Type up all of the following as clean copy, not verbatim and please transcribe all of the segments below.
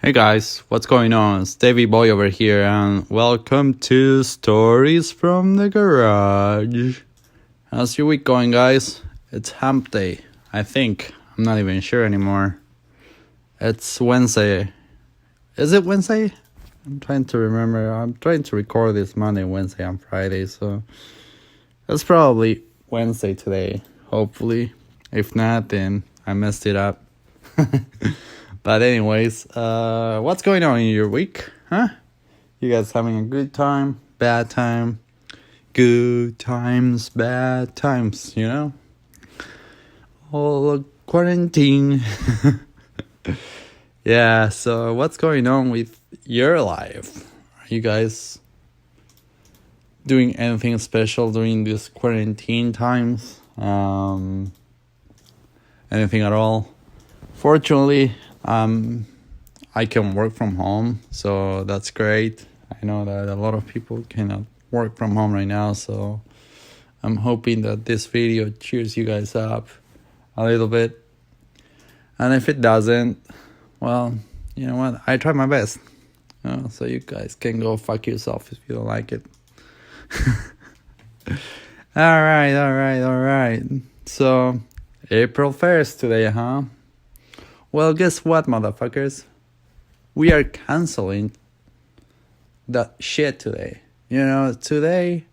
Hey guys, what's going on? It's Davey Boy over here, and welcome to Stories from the Garage. How's your week going, guys? It's hump day, I think. I'm not even sure anymore. It's Wednesday. Is it Wednesday? I'm trying to remember. I'm trying to record this Monday, Wednesday, and Friday, so it's probably Wednesday today, hopefully. If not, then I messed it up. But anyways, what's going on in your week, huh? You guys having a good time, bad time, good times, bad times, you know? All quarantine. Yeah, so what's going on with your life? Are you guys doing anything special during these quarantine times? Anything at all? Fortunately, I can work from home, so that's great. I know that a lot of people cannot work from home right now, so I'm hoping that this video cheers you guys up a little bit. And if it doesn't, well, you know what? I tried my best. So you guys can go fuck yourself if you don't like it. All right. So, April 1st today, huh? Well, guess what, motherfuckers? We are canceling that shit today. You know, today,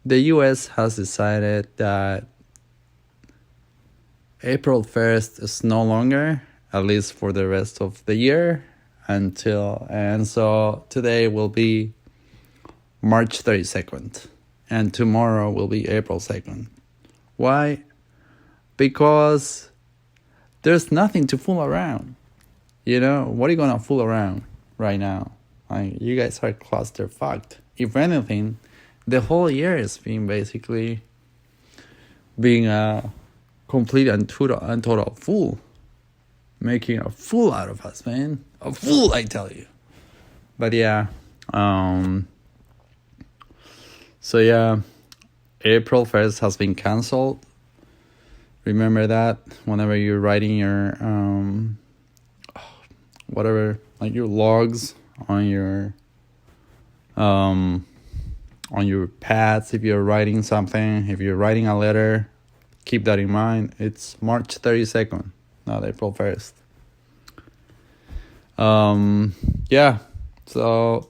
the US has decided that April 1st is no longer, at least for the rest of the year, and so today will be March 32nd, and tomorrow will be April 2nd. Why? Because there's nothing to fool around. You know, what are you gonna fool around right now? You guys are clusterfucked. If anything, the whole year is being a complete and total fool. Making a fool out of us, man. A fool, I tell you. But yeah, so yeah, April 1st has been canceled. Remember that whenever you're writing your whatever, like your logs on your pads, if you're writing something, if you're writing a letter, keep that in mind. It's March 32nd, not April 1st. Yeah. So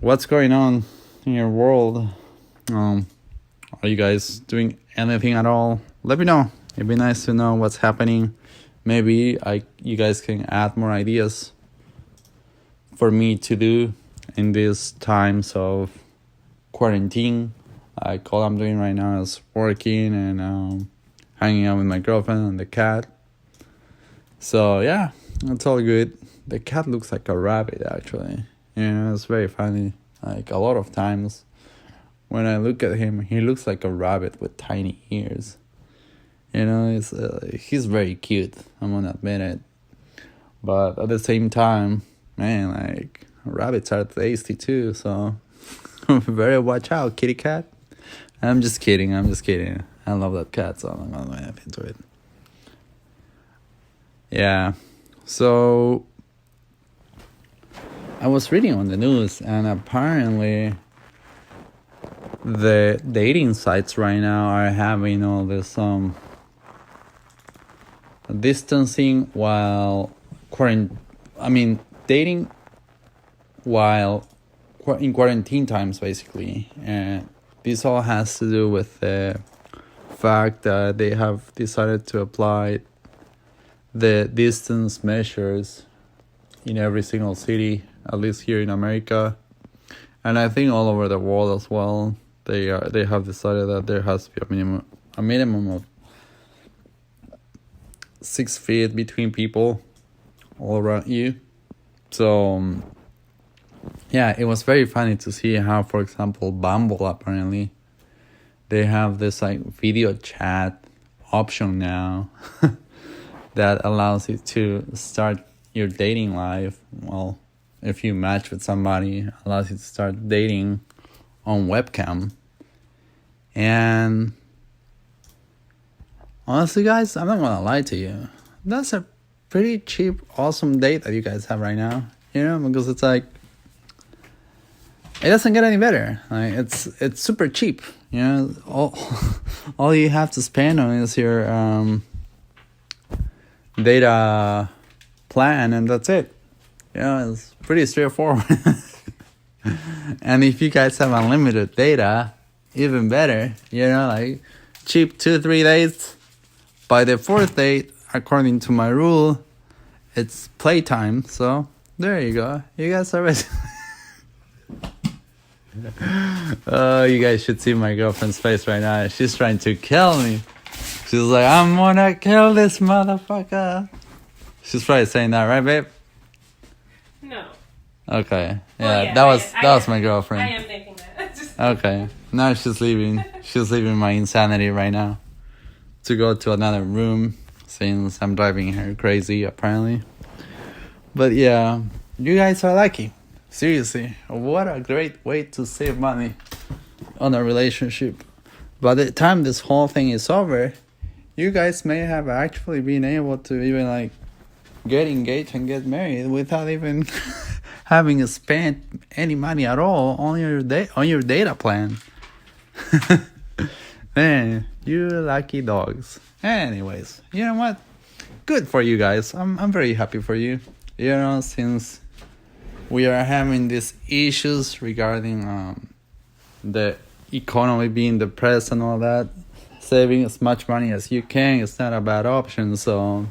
what's going on in your world? Are you guys doing anything at all? Let me know. It'd be nice to know what's happening. Maybe you guys can add more ideas for me to do in these times of quarantine. Like all I'm doing right now is working and hanging out with my girlfriend and the cat. So yeah, it's all good. The cat looks like a rabbit, actually. You know, it's very funny. Like a lot of times when I look at him, he looks like a rabbit with tiny ears. You know, he's very cute, I'm gonna admit it. But at the same time, man, like, rabbits are tasty too, so better watch out, kitty cat. I'm just kidding. I love that cat, so I'm not gonna into it. Yeah, so I was reading on the news, and apparently the dating sites right now are having all this distancing while dating while in quarantine times, basically. And this all has to do with the fact that they have decided to apply the distance measures in every single city, at least here in America, and I think all over the world as well. They have decided that there has to be a minimum of 6 feet between people all around you. So yeah, it was very funny to see how, for example, Bumble, apparently they have this like video chat option now that allows you to start your dating life. Well, if you match with somebody, allows you to start dating on webcam. And honestly, guys, I'm not gonna lie to you. that's a pretty cheap, awesome date that you guys have right now. Because it's like it doesn't get any better. Like it's super cheap. All you have to spend on is your data plan, and that's it. It's pretty straightforward. And if you guys have unlimited data, even better. Like cheap 2-3 days. By the fourth date, according to my rule, it's playtime. So there you go. You guys are ready. Oh, you guys should see my girlfriend's face right now. She's trying to kill me. She's like, I'm gonna kill this motherfucker. She's probably saying that, right, babe? No. Okay. Yeah, Well, yeah that was my girlfriend. I am thinking that. Okay. Now she's leaving. She's leaving my insanity right now to go to another room since I'm driving her crazy, apparently. But yeah, you guys are lucky. Seriously, what a great way to save money on a relationship. By the time this whole thing is over, you guys may have actually been able to even like get engaged and get married without even having spent any money at all on your data plan. Man, you lucky dogs. Anyways, you know what? Good for you guys. I'm very happy for you. Since we are having these issues regarding the economy being depressed and all that, saving as much money as you can is not a bad option. So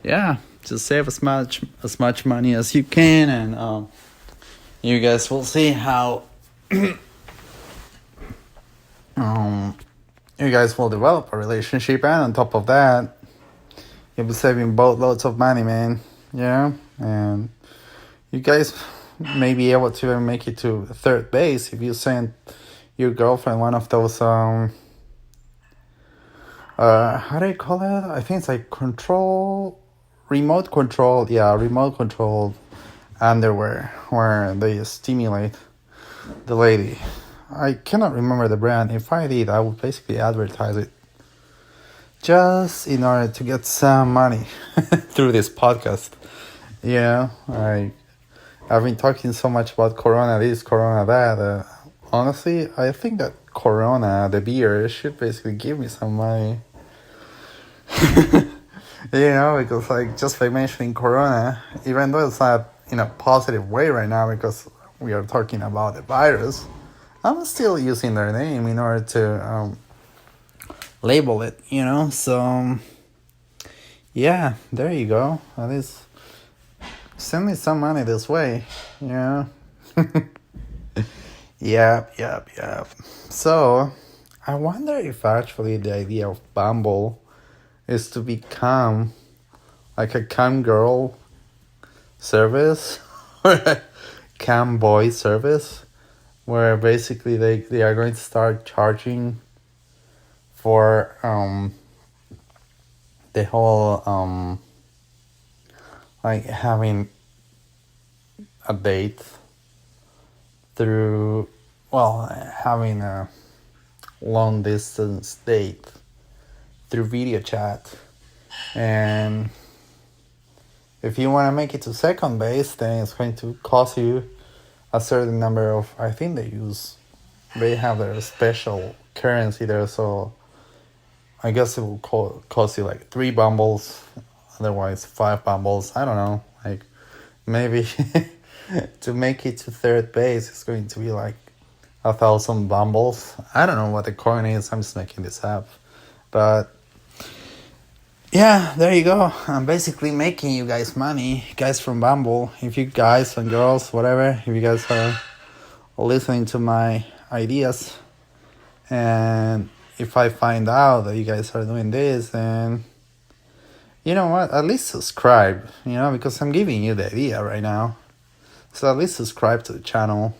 yeah, just save as much money as you can, and you guys will see how you guys will develop a relationship, and on top of that, you'll be saving boatloads of money, man. And you guys may be able to make it to third base if you send your girlfriend one of those how do you call it? I think it's like remote control underwear where they stimulate the lady. I cannot remember the brand. If I did, I would basically advertise it just in order to get some money through this podcast. I've been talking so much about Corona this, Corona that. Honestly, I think that Corona, the beer, should basically give me some money. Because like just by mentioning Corona, even though it's not in a positive way right now because we are talking about the virus, I'm still using their name in order to label it, So, yeah, there you go. At least send me some money this way, Yep. So, I wonder if actually the idea of Bumble is to become like a cam girl service or a cam boy service, where basically they are going to start charging for the whole like having a date through having a long distance date through video chat. And if you want to make it to second base, then it's going to cost you a certain number of, I think they have their special currency there, so I guess it will cost you like 3 bumbles, otherwise 5 bumbles. I don't know, like maybe to make it to third base it's going to be like 1,000 bumbles. I don't know what the coin is, I'm just making this up. But yeah, there you go. I'm basically making you guys money, guys from Bumble. If you guys and girls, whatever, if you guys are listening to my ideas, and if I find out that you guys are doing this, then you know what, at least subscribe, because I'm giving you the idea right now. So at least subscribe to the channel.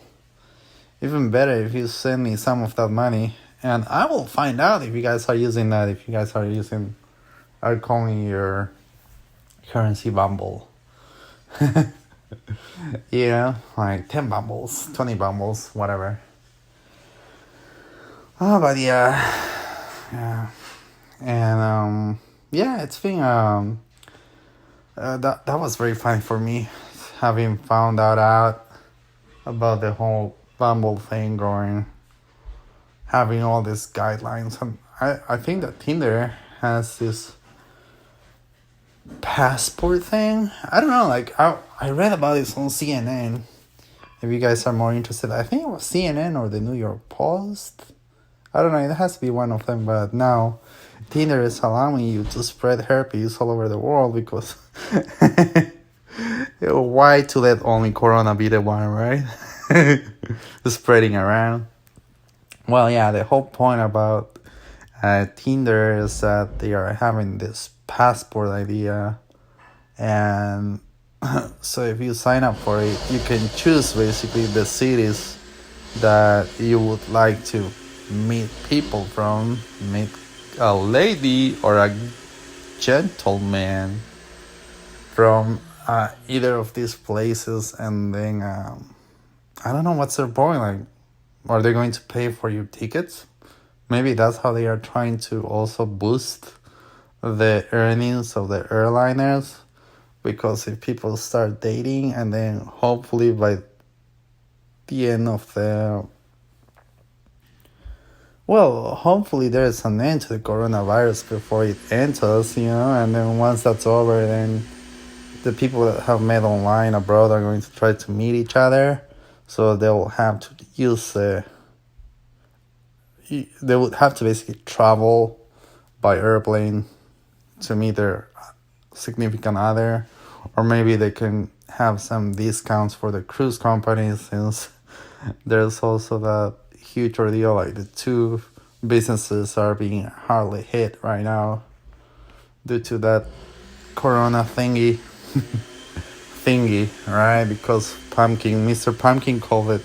Even better if you send me some of that money, and I will find out if you guys are using that, if you guys are calling your currency Bumble. Like 10 bumbles, 20 bumbles, whatever. Oh, but yeah. And it's been That was very funny for me, having found out about the whole Bumble thing going, having all these guidelines. And I think that Tinder has this passport thing. I don't know, like I read about this on CNN. If you guys are more interested, I think it was CNN or the New York Post. I don't know, it has to be one of them, but now Tinder is allowing you to spread herpes all over the world because why to let only Corona be the one, right? Spreading around. Well, yeah, the whole point about Tinder is that they are having this passport idea, and so if you sign up for it, you can choose basically the cities that you would like to meet people from, meet a lady or a gentleman from either of these places, and then I don't know what's their point. Like, are they going to pay for your tickets? Maybe that's how they are trying to also boost the earnings of the airliners, because if people start dating and then hopefully by the end of the hopefully there's an end to the coronavirus before it enters, and then once that's over, then the people that have met online abroad are going to try to meet each other, so they'll have to use they would have to basically travel by airplane to meet their significant other, or maybe they can have some discounts for the cruise companies, since there's also that huge ordeal, like the two businesses are being hardly hit right now due to that corona thingy, right? Because Mr. Pumpkin called it.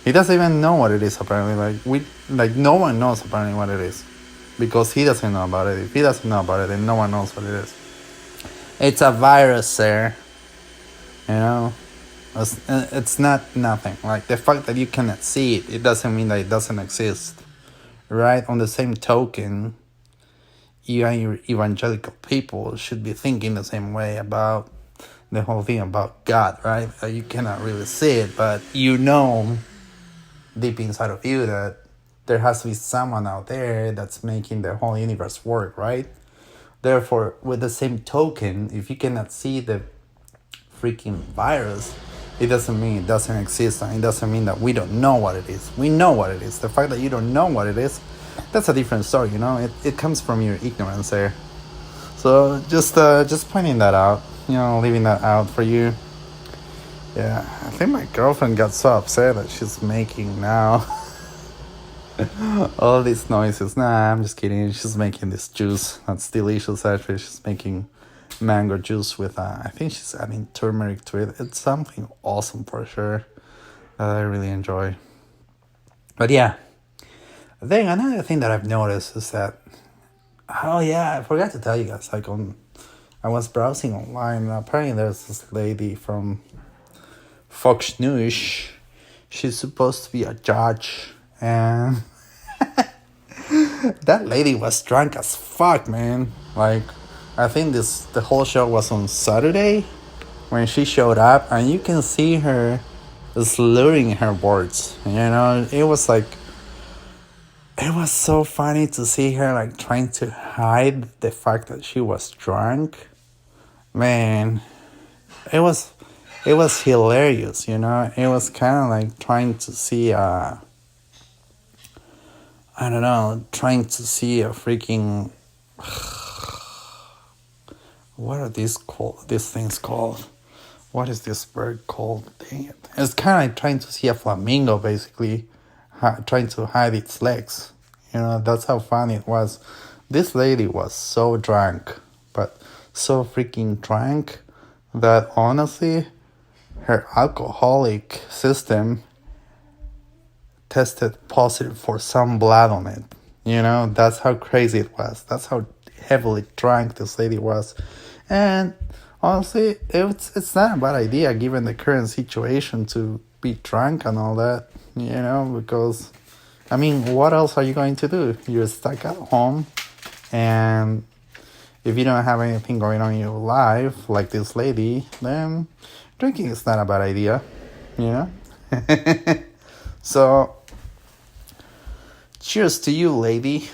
He doesn't even know what it is apparently. No one knows apparently what it is, because he doesn't know about it. If he doesn't know about it, then no one knows what it is. It's a virus, sir. You know, it's not nothing. Like, the fact that you cannot see it, it doesn't mean that it doesn't exist, right? On the same token, you and your evangelical people should be thinking the same way about the whole thing about God, right? You cannot really see it, but deep inside of you that there has to be someone out there that's making the whole universe work, right? Therefore, with the same token, if you cannot see the freaking virus, it doesn't mean it doesn't exist, and it doesn't mean that we don't know what it is. We know what it is. The fact that you don't know what it is, that's a different story, It comes from your ignorance there. So just pointing that out, leaving that out for you. Yeah, I think my girlfriend got so upset that she's making now all these noises. Nah, I'm just kidding. She's making this juice that's delicious. Actually, she's making mango juice with I think she's adding turmeric to it. It's something awesome for sure that I really enjoy. But yeah, then another thing that I've noticed is that, oh yeah, I forgot to tell you guys, I was browsing online, and apparently there's this lady from Fox News. She's supposed to be a judge, and that lady was drunk as fuck, man. Like, I think the whole show was on Saturday when she showed up, and you can see her slurring her words. It was so funny to see her like trying to hide the fact that she was drunk. Man, it was hilarious. It was kind of like trying to see I don't know, trying to see a freaking what are these things called? What is this bird called? Dang it. It's kind of like trying to see a flamingo, basically, trying to hide its legs. That's how funny it was. This lady was so drunk, but so freaking drunk, that honestly, her alcoholic system tested positive for some blood on it. That's how crazy it was. That's how heavily drunk this lady was. And honestly, it's not a bad idea given the current situation to be drunk and all that, because, I mean, what else are you going to do? You're stuck at home, and if you don't have anything going on in your life, like this lady, then drinking is not a bad idea, you know? So, cheers to you, lady.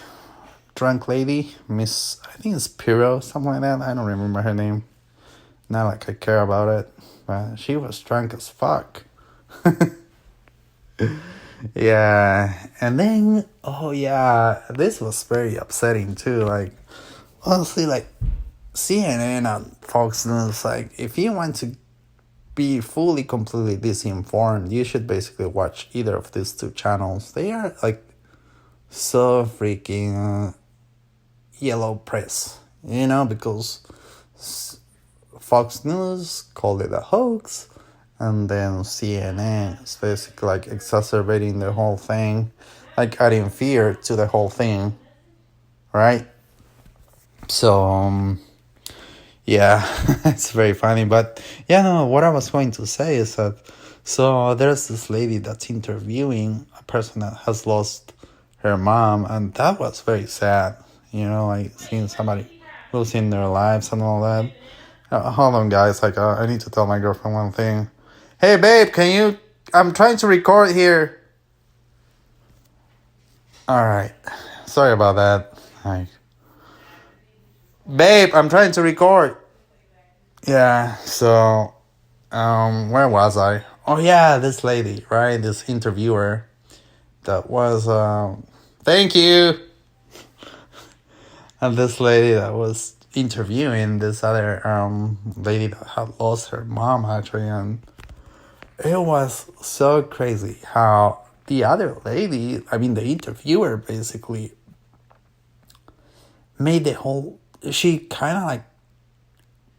Drunk lady. Miss, I think it's Piro, something like that. I don't remember her name. Not like I care about it. But she was drunk as fuck. Yeah. And then, oh yeah, this was very upsetting too. Like, honestly, like, CNN and Fox News, like, if you want to be fully, completely disinformed, you should basically watch either of these two channels. They are, like, so freaking yellow press, because Fox News called it a hoax, and then CNN is basically like exacerbating the whole thing, like adding fear to the whole thing, right? So, yeah, it's very funny. But yeah, no, what I was going to say is that, so there's this lady that's interviewing a person that has lost her mom, and that was very sad, like seeing somebody losing their lives and all that. Hold on, guys, like, I need to tell my girlfriend one thing. Hey, babe, I'm trying to record here. Alright, sorry about that. Like, babe, I'm trying to record. Yeah, so, where was I? Oh yeah, this lady, right? This interviewer that was, thank you. And this lady that was interviewing this other lady that had lost her mom, actually, and it was so crazy how the other lady, I mean the interviewer, basically made she kind of like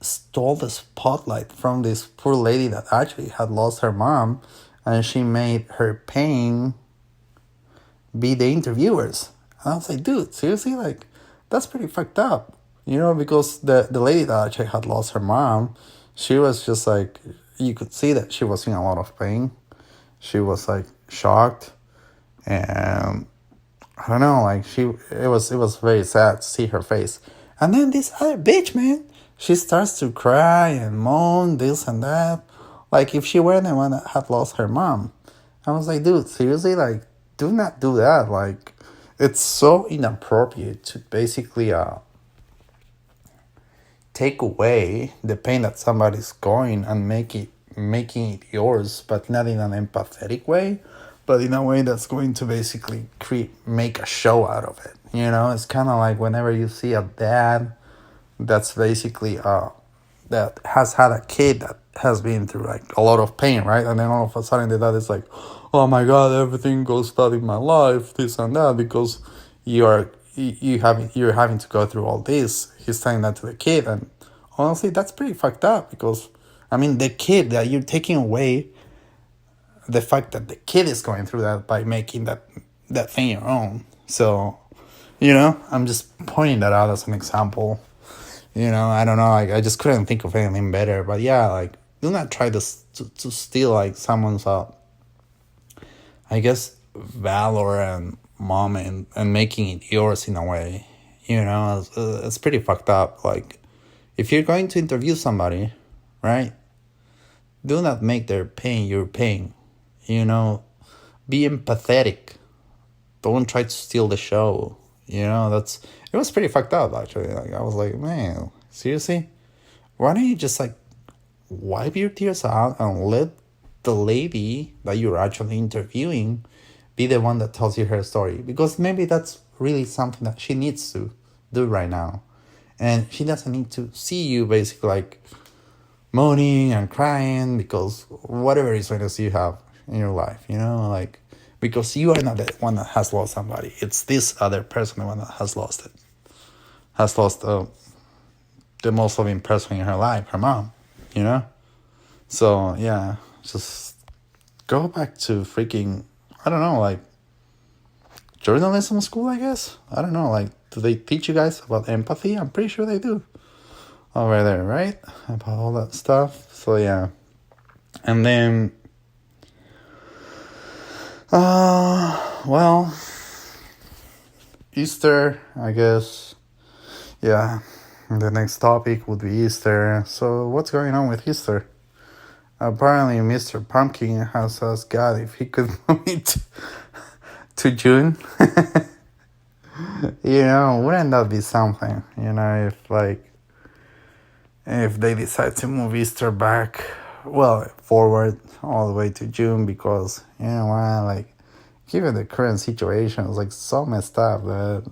stole the spotlight from this poor lady that actually had lost her mom, and she made her pain be the interviewers. And I was like, dude, seriously? Like, that's pretty fucked up. Because the lady that actually had lost her mom, she was just like, you could see that she was in a lot of pain. She was like shocked. And I don't know, like it was very sad to see her face. And then this other bitch, man, she starts to cry and moan, this and that. Like if she were the one that had lost her mom. I was like, dude, seriously? Like, do not do that. Like, it's so inappropriate to basically take away the pain that somebody's going and making it yours, but not in an empathetic way, but in a way that's going to basically make a show out of it. It's kind of like whenever you see a dad that's basically that has had a kid that has been through like a lot of pain, right? And then all of a sudden the dad is like, oh my god, everything goes bad in my life, this and that, because you're having to go through all this. He's saying that to the kid, and honestly, that's pretty fucked up, because I mean, the kid, that you're taking away the fact that the kid is going through that by making that thing your own. So, I'm just pointing that out as an example. I don't know, like, I just couldn't think of anything better. But yeah, like, do not try to steal like someone's I guess valor and moment and making it yours in a way. It's pretty fucked up. Like, if you're going to interview somebody, right, do not make their pain your pain. Be empathetic. Don't try to steal the show. It was pretty fucked up, actually. Like, I was like, man, seriously? Why don't you just like wipe your tears out and let the lady that you're actually interviewing be the one that tells you her story? Because maybe that's really something that she needs to do right now. And she doesn't need to see you basically like moaning and crying because whatever reasons you have in your life, like, because you are not the one that has lost somebody. It's this other person, the one that has lost it. Has lost the most loving person in her life, her mom, So, yeah, just go back to freaking, I don't know, like, journalism school, I guess? I don't know, like, do they teach you guys about empathy? I'm pretty sure they do. Over there, right? About all that stuff. So, yeah. And then, well, Easter, I guess. Yeah. The next topic would be Easter. So, what's going on with Easter? Apparently, Mr. Pumpkin has asked God if he could move it to June. Wouldn't that be something? If they decide to move Easter back, well, forward all the way to June, because given the current situation, it's like so messed up that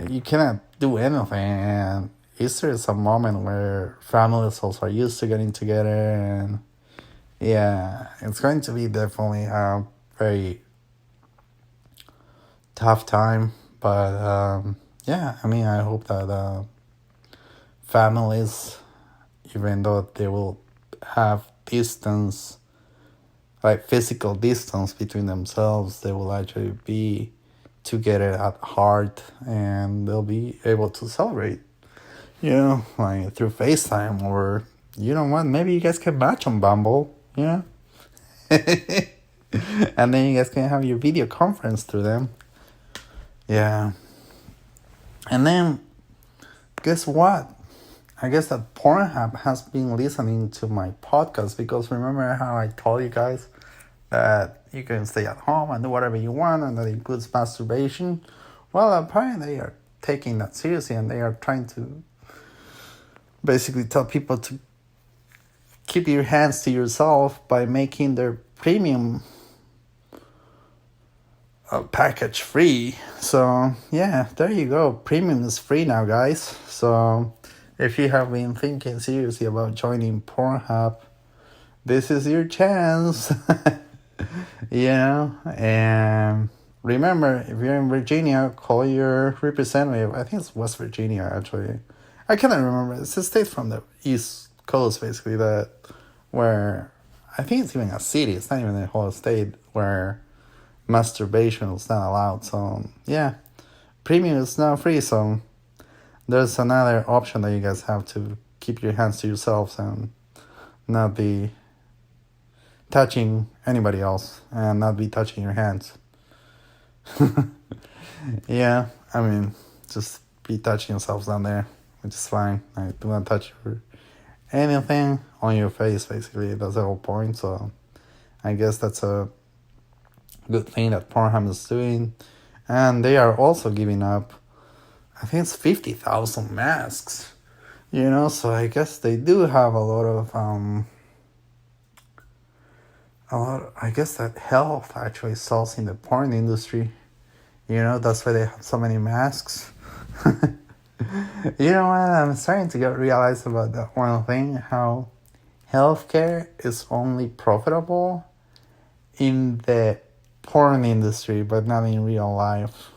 you cannot do anything. And Easter is a moment where families also are used to getting together, and yeah, it's going to be definitely a very tough time. But I hope that families, even though they will have distance, like physical distance between themselves, they will actually be together at heart, and they'll be able to celebrate, like through FaceTime, or maybe you guys can match on Bumble, and then you guys can have your video conference through them. Yeah. And then, guess what? I guess that Pornhub has been listening to my podcast, because remember how I told you guys that you can stay at home and do whatever you want, and that includes masturbation? Well, apparently they are taking that seriously, and they are trying to basically tell people to keep your hands to yourself by making their premium package free. So yeah, there you go. Premium is free now, guys. So if you have been thinking seriously about joining Pornhub, this is your chance. And remember, if you're in Virginia, call your representative. I think it's West Virginia, actually. I cannot remember. It's a state from the East Coast, basically, where I think it's even a city. It's not even a whole state where masturbation is not allowed. So yeah, premium is now free. So there's another option that you guys have to keep your hands to yourselves and not be touching anybody else, and not be touching your hands. Yeah, just be touching yourselves down there, which is fine. I do not touch anything on your face, basically. That's the whole point. So I guess that's a good thing that Pornhub is doing. And they are also giving up, I think it's 50,000 masks. So I guess they do have a lot of I guess that health actually sells in the porn industry. That's why they have so many masks. You know what? I'm starting to realize about that one thing, how healthcare is only profitable in the porn industry, but not in real life.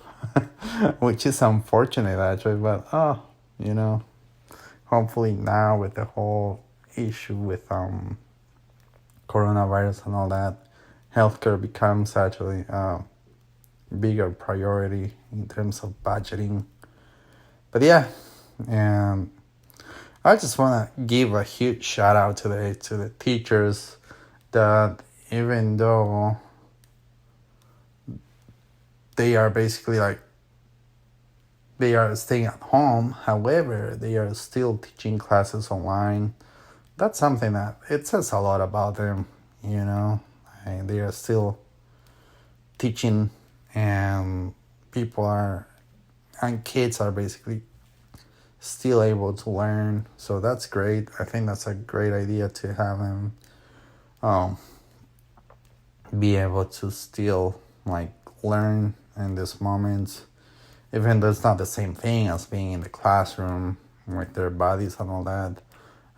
Which is unfortunate, actually. But, hopefully now with the whole issue with coronavirus and all that, healthcare becomes actually a bigger priority in terms of budgeting. But yeah, and I just want to give a huge shout out to the teachers, that even though they are basically they are staying at home, however, they are still teaching classes online. That's something that it says a lot about them, and they are still teaching, and kids are basically still able to learn. So that's great. I think that's a great idea to have them be able to still learn in this moment, even though it's not the same thing as being in the classroom with their bodies and all that.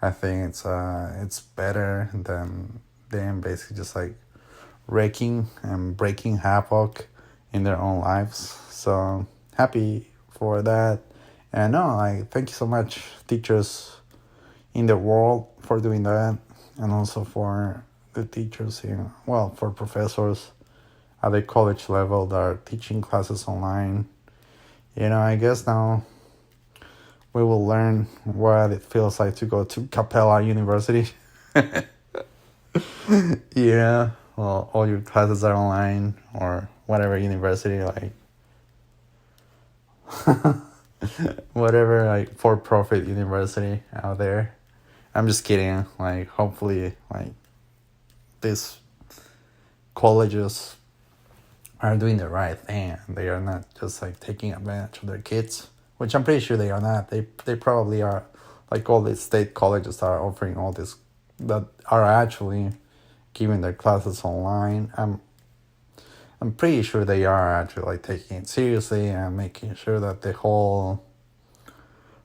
I think it's better than them basically just wrecking and breaking havoc in their own lives. So happy for that. And thank you so much, teachers in the world, for doing that, and also for the teachers for professors at the college level that are teaching classes online. I guess now we will learn what it feels like to go to Capella University. Yeah, well, all your classes are online, or whatever university, whatever like for-profit university out there. I'm just kidding. Like hopefully like these colleges are doing the right thing. They are not just like taking advantage of their kids, which I'm pretty sure they are not. They probably are. Like all these state colleges are offering all this that are actually giving their classes online. I'm pretty sure they are actually like taking it seriously and making sure that the whole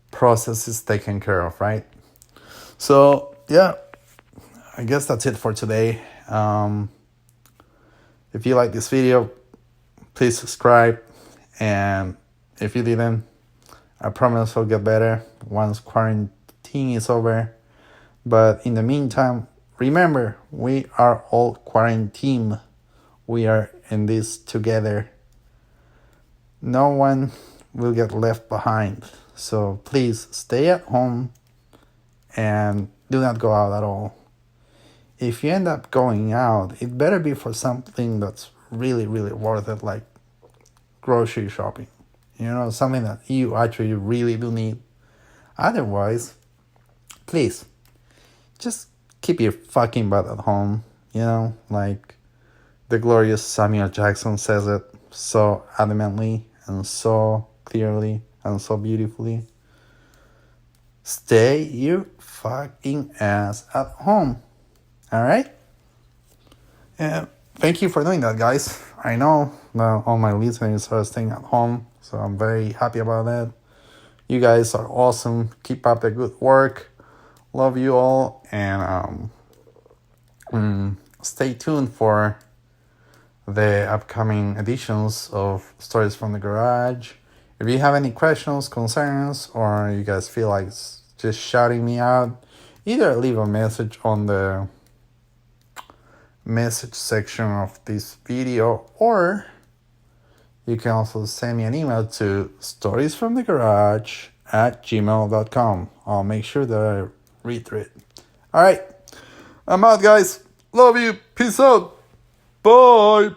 process is taken care of, right? So yeah, I guess that's it for today. If you like this video, please subscribe, and if you didn't, I promise I'll get better once quarantine is over. But in the meantime, remember, we are all quarantined. We are in this together. No one will get left behind. So please stay at home and do not go out at all. If you end up going out, it better be for something that's really, really worth it, like grocery shopping. You know, something that you actually really do need. Otherwise, please, just keep your fucking butt at home. You know, like the glorious Samuel Jackson says it so adamantly and so clearly and so beautifully. Stay your fucking ass at home. Alright? And thank you for doing that, guys. I know that all my listeners are staying at home, so I'm very happy about that. You guys are awesome. Keep up the good work. Love you all, and stay tuned for the upcoming editions of Stories from the Garage. If you have any questions, concerns, or you guys feel like just shouting me out, either leave a message on the message section of this video, or you can also send me an email to storiesfromthegarage@gmail.com. I'll make sure that I read through it. Alright, I'm out, guys. Love you. Peace out. Bye.